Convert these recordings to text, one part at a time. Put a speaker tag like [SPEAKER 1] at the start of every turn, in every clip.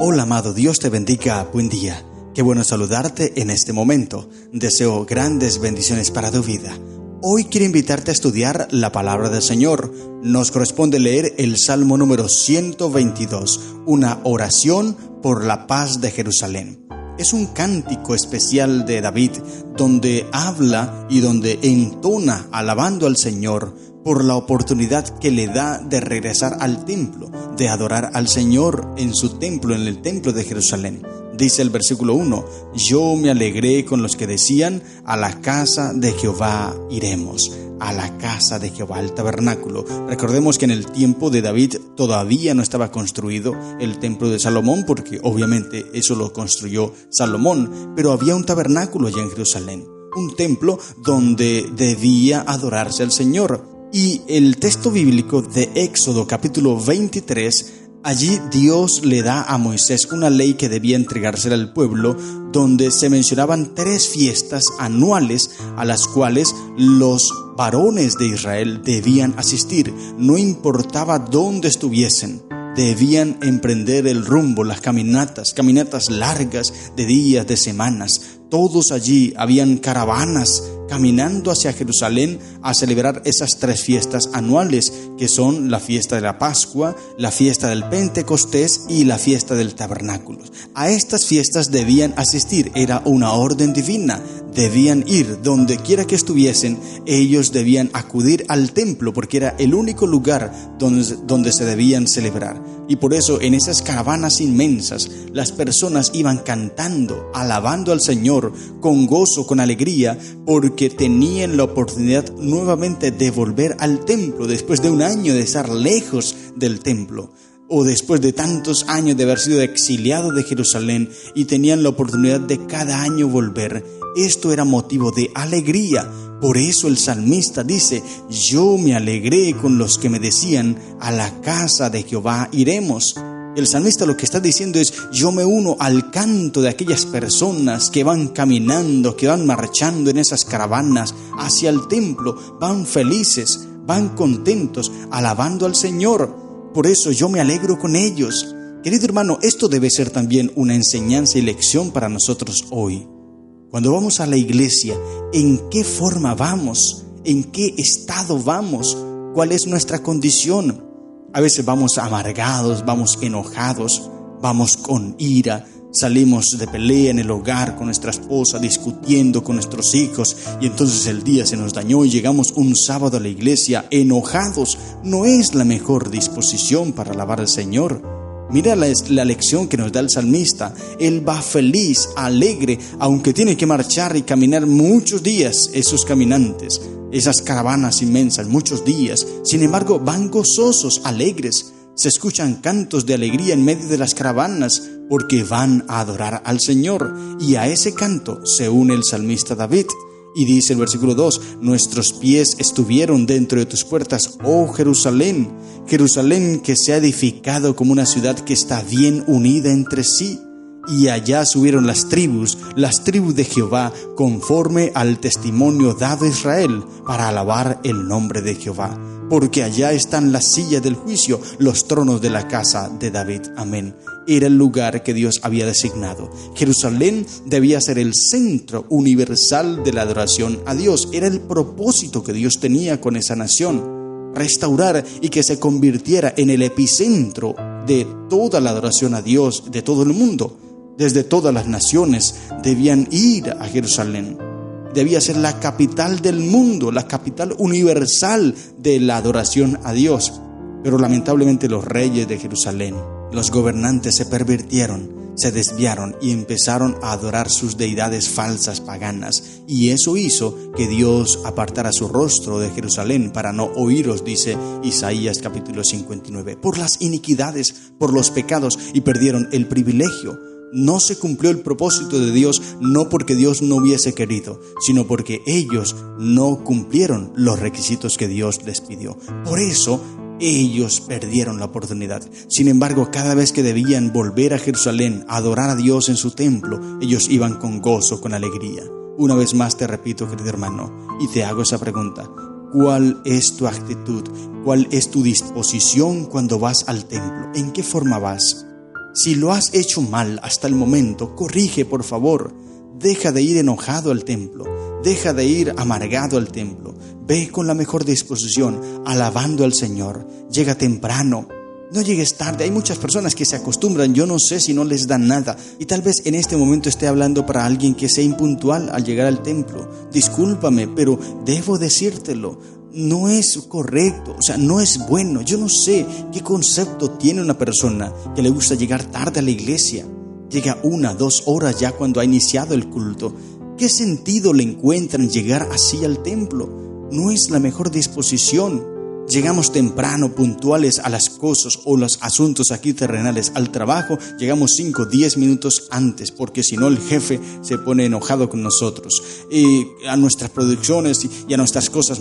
[SPEAKER 1] Hola amado, Dios te bendiga, buen día. Qué bueno saludarte en este momento. Deseo grandes bendiciones para tu vida. Hoy quiero invitarte a estudiar la palabra del Señor. Nos corresponde leer el Salmo número 122, una oración por la paz de Jerusalén. Es un cántico especial de David donde habla y donde entona alabando al Señor por la oportunidad que le da de regresar al templo, de adorar al Señor en su templo, en el templo de Jerusalén. Dice el versículo 1, yo me alegré con los que decían, a la casa de Jehová iremos, a la casa de Jehová, al tabernáculo. Recordemos que en el tiempo de David todavía no estaba construido el templo de Salomón, porque obviamente eso lo construyó Salomón, pero había un tabernáculo allá en Jerusalén, un templo donde debía adorarse al Señor. Y el texto bíblico de Éxodo capítulo 23, allí Dios le da a Moisés una ley que debía entregársela al pueblo, donde se mencionaban 3 fiestas anuales a las cuales los varones de Israel debían asistir, no importaba dónde estuviesen. Debían emprender el rumbo, las caminatas largas de días, de semanas. Todos allí habían caravanas caminando hacia Jerusalén a celebrar esas 3 fiestas anuales, que son la fiesta de la Pascua, la fiesta del Pentecostés y la fiesta del Tabernáculo. A estas fiestas debían asistir, era una orden divina. Debían ir donde quiera que estuviesen, ellos debían acudir al templo porque era el único lugar donde se debían celebrar. Y por eso en esas caravanas inmensas las personas iban cantando, alabando al Señor con gozo, con alegría, porque tenían la oportunidad nuevamente de volver al templo después de un año de estar lejos del templo, o después de tantos años de haber sido exiliado de Jerusalén, y tenían la oportunidad de cada año volver. Esto era motivo de alegría. Por eso el salmista dice, yo me alegré con los que me decían, a la casa de Jehová iremos. El salmista lo que está diciendo es, yo me uno al canto de aquellas personas que van caminando, que van marchando en esas caravanas hacia el templo, van felices, van contentos, alabando al Señor. Por eso yo me alegro con ellos. Querido hermano, esto debe ser también una enseñanza y lección para nosotros hoy. Cuando vamos a la iglesia, ¿en qué forma vamos? ¿En qué estado vamos? ¿Cuál es nuestra condición? A veces vamos amargados, vamos enojados, vamos con ira, salimos de pelea en el hogar con nuestra esposa, discutiendo con nuestros hijos, y entonces el día se nos dañó y llegamos un sábado a la iglesia enojados. No es la mejor disposición para alabar al Señor. Mira la lección que nos da el salmista. Él va feliz, alegre, aunque tiene que marchar y caminar muchos días, esos caminantes, esas caravanas inmensas, muchos días. Sin embargo, van gozosos, alegres. Se escuchan cantos de alegría en medio de las caravanas porque van a adorar al Señor. Y a ese canto se une el salmista David. Y dice el versículo 2, nuestros pies estuvieron dentro de tus puertas, oh Jerusalén, Jerusalén que se ha edificado como una ciudad que está bien unida entre sí. Y allá subieron las tribus de Jehová, conforme al testimonio dado a Israel, para alabar el nombre de Jehová. Porque allá están las sillas del juicio, los tronos de la casa de David. Amén. Era el lugar que Dios había designado. Jerusalén debía ser el centro universal de la adoración a Dios. Era el propósito que Dios tenía con esa nación. Restaurar y que se convirtiera en el epicentro de toda la adoración a Dios de todo el mundo. Desde todas las naciones debían ir a Jerusalén. Debía ser la capital del mundo, la capital universal de la adoración a Dios. Pero lamentablemente los reyes de Jerusalén, los gobernantes se pervirtieron, se desviaron y empezaron a adorar sus deidades falsas paganas. Y eso hizo que Dios apartara su rostro de Jerusalén para no oíros, dice Isaías capítulo 59. Por las iniquidades, por los pecados, y perdieron el privilegio. No se cumplió el propósito de Dios, no porque Dios no hubiese querido, sino porque ellos no cumplieron los requisitos que Dios les pidió. Por eso ellos perdieron la oportunidad. Sin embargo, cada vez que debían volver a Jerusalén a adorar a Dios en su templo, ellos iban con gozo, con alegría. Una vez más te repito, querido hermano, y te hago esa pregunta. ¿Cuál es tu actitud? ¿Cuál es tu disposición cuando vas al templo? ¿En qué forma vas? Si lo has hecho mal hasta el momento, corrige por favor. Deja de ir enojado al templo. Deja de ir amargado al templo. Ve con la mejor disposición, alabando al Señor. Llega temprano. No llegues tarde. Hay muchas personas que se acostumbran, yo no sé si no les dan nada. Y tal vez en este momento esté hablando para alguien que sea impuntual al llegar al templo. Discúlpame, pero debo decírtelo. No es correcto, no es bueno. Yo no sé qué concepto tiene una persona que le gusta llegar tarde a la iglesia. Llega 1, 2 horas ya cuando ha iniciado el culto. ¿Qué sentido le encuentran llegar así al templo? No es la mejor disposición. Llegamos temprano, puntuales a las cosas o los asuntos aquí terrenales, al trabajo, llegamos 5, 10 minutos antes, porque si no el jefe se pone enojado con nosotros. Y a nuestras producciones y a nuestras cosas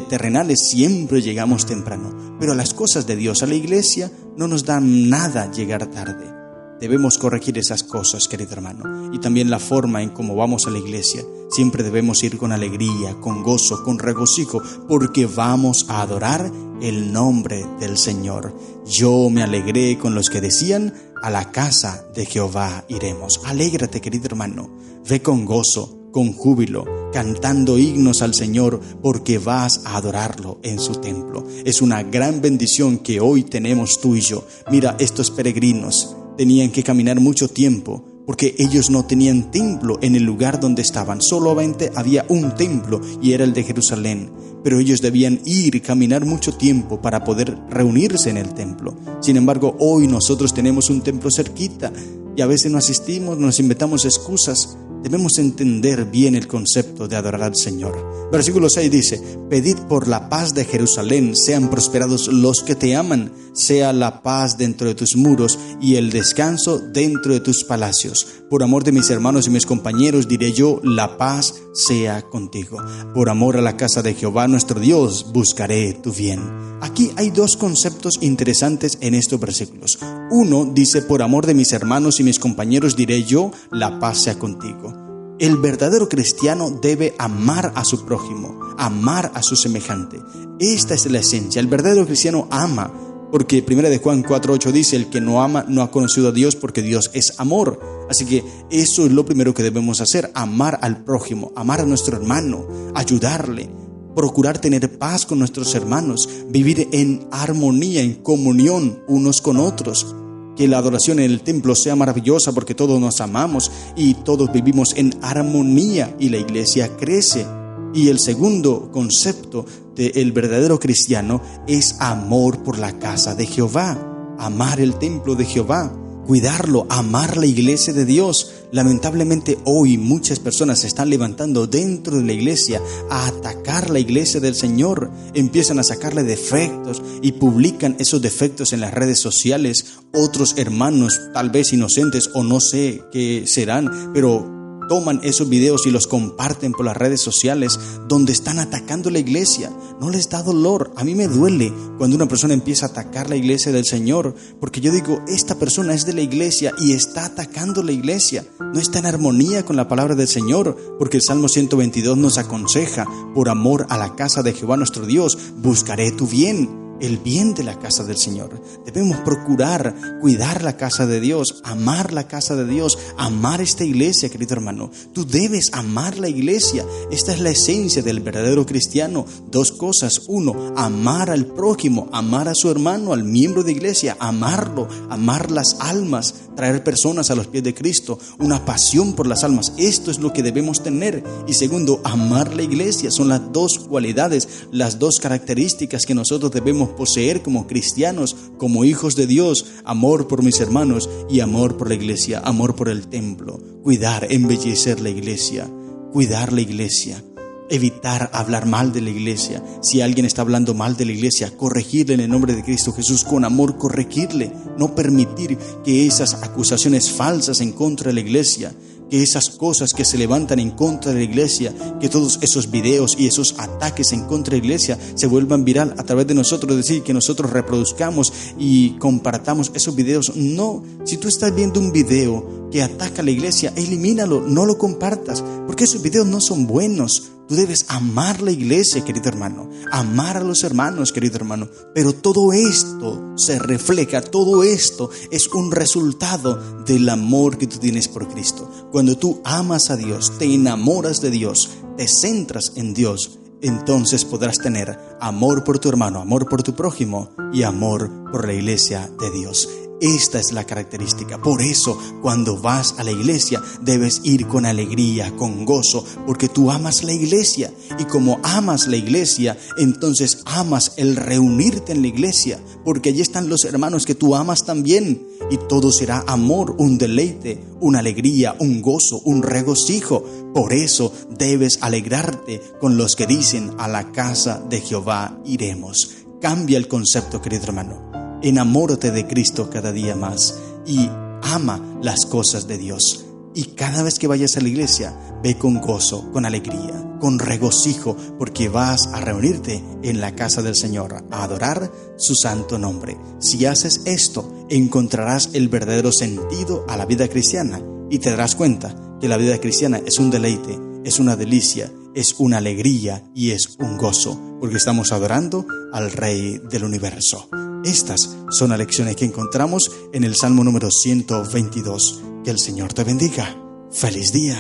[SPEAKER 1] terrenales siempre llegamos temprano. Pero a las cosas de Dios, a la iglesia, no nos da nada llegar tarde. Debemos corregir esas cosas, querido hermano, y también la forma en cómo vamos a la iglesia. Siempre debemos ir con alegría, con gozo, con regocijo, porque vamos a adorar el nombre del Señor. Yo me alegré con los que decían, a la casa de Jehová iremos. Alégrate, querido hermano, ve con gozo, con júbilo, cantando himnos al Señor, porque vas a adorarlo en su templo. Es una gran bendición que hoy tenemos tú y yo. Mira, estos peregrinos tenían que caminar mucho tiempo porque ellos no tenían templo en el lugar donde estaban. Solamente había un templo y era el de Jerusalén. Pero ellos debían ir y caminar mucho tiempo para poder reunirse en el templo. Sin embargo, hoy nosotros tenemos un templo cerquita y a veces no asistimos, nos inventamos excusas. Debemos entender bien el concepto de adorar al Señor. Versículo 6 dice: pedid por la paz de Jerusalén, sean prosperados los que te aman, sea la paz dentro de tus muros y el descanso dentro de tus palacios. Por amor de mis hermanos y mis compañeros diré yo, la paz sea contigo. Por amor a la casa de Jehová nuestro Dios, buscaré tu bien. Aquí hay 2 conceptos interesantes en estos versículos. Uno dice, por amor de mis hermanos y mis compañeros diré yo, la paz sea contigo. El verdadero cristiano debe amar a su prójimo, amar a su semejante. Esta es la esencia. El verdadero cristiano ama, porque 1 de Juan 4:8 dice, el que no ama no ha conocido a Dios, porque Dios es amor. Así que eso es lo primero que debemos hacer, amar al prójimo, amar a nuestro hermano, ayudarle, procurar tener paz con nuestros hermanos, vivir en armonía, en comunión unos con otros. Que la adoración en el templo sea maravillosa porque todos nos amamos y todos vivimos en armonía y la iglesia crece. Y el segundo concepto del verdadero cristiano es amor por la casa de Jehová, amar el templo de Jehová, cuidarlo, amar la iglesia de Dios. Lamentablemente hoy muchas personas se están levantando dentro de la iglesia a atacar la iglesia del Señor. Empiezan a sacarle defectos y publican esos defectos en las redes sociales. Otros hermanos, tal vez inocentes o no sé qué serán, pero toman esos videos y los comparten por las redes sociales donde están atacando la iglesia. No les da dolor. A mí me duele cuando una persona empieza a atacar la iglesia del Señor, porque yo digo, esta persona es de la iglesia y está atacando la iglesia. No está en armonía con la palabra del Señor, porque el Salmo 122 nos aconseja, por amor a la casa de Jehová nuestro Dios, buscaré tu bien. El bien de la casa del Señor. Debemos procurar cuidar la casa de Dios, amar la casa de Dios, amar esta iglesia, querido hermano. Tú debes amar la iglesia. Esta es la esencia del verdadero cristiano. 2 cosas. 1, amar al prójimo, amar a su hermano, al miembro de iglesia, amarlo, amar las almas, traer personas a los pies de Cristo, una pasión por las almas. Esto es lo que debemos tener. Y segundo, amar la iglesia. Son las 2 cualidades, las 2 características que nosotros debemos poseer como cristianos, como hijos de Dios. Amor por mis hermanos y amor por la iglesia, amor por el templo. Cuidar, embellecer la iglesia, cuidar la iglesia. Evitar hablar mal de la iglesia. Si alguien está hablando mal de la iglesia, corregirle en el nombre de Cristo Jesús, con amor corregirle. No permitir que esas acusaciones falsas en contra de la iglesia, que esas cosas que se levantan en contra de la iglesia, que todos esos videos y esos ataques en contra de la iglesia se vuelvan viral a través de nosotros, es decir, que nosotros reproduzcamos y compartamos esos videos. No, si tú estás viendo un video que ataca a la iglesia, elimínalo, no lo compartas, porque esos videos no son buenos. Tú debes amar la iglesia, querido hermano, amar a los hermanos, querido hermano, pero todo esto se refleja, todo esto es un resultado del amor que tú tienes por Cristo. Cuando tú amas a Dios, te enamoras de Dios, te centras en Dios, entonces podrás tener amor por tu hermano, amor por tu prójimo y amor por la iglesia de Dios. Esta es la característica. Por eso, cuando vas a la iglesia, debes ir con alegría, con gozo, porque tú amas la iglesia. Y como amas la iglesia, entonces amas el reunirte en la iglesia, porque allí están los hermanos que tú amas también. Y todo será amor, un deleite, una alegría, un gozo, un regocijo. Por eso debes alegrarte con los que dicen: a la casa de Jehová iremos. Cambia el concepto, querido hermano. Enamórate de Cristo cada día más y ama las cosas de Dios. Y cada vez que vayas a la iglesia, ve con gozo, con alegría, con regocijo, porque vas a reunirte en la casa del Señor a adorar su santo nombre. Si haces esto, encontrarás el verdadero sentido a la vida cristiana y te darás cuenta que la vida cristiana es un deleite, es una delicia, es una alegría y es un gozo, porque estamos adorando al Rey del universo. Estas son las lecciones que encontramos en el Salmo número 122. Que el Señor te bendiga. ¡Feliz día!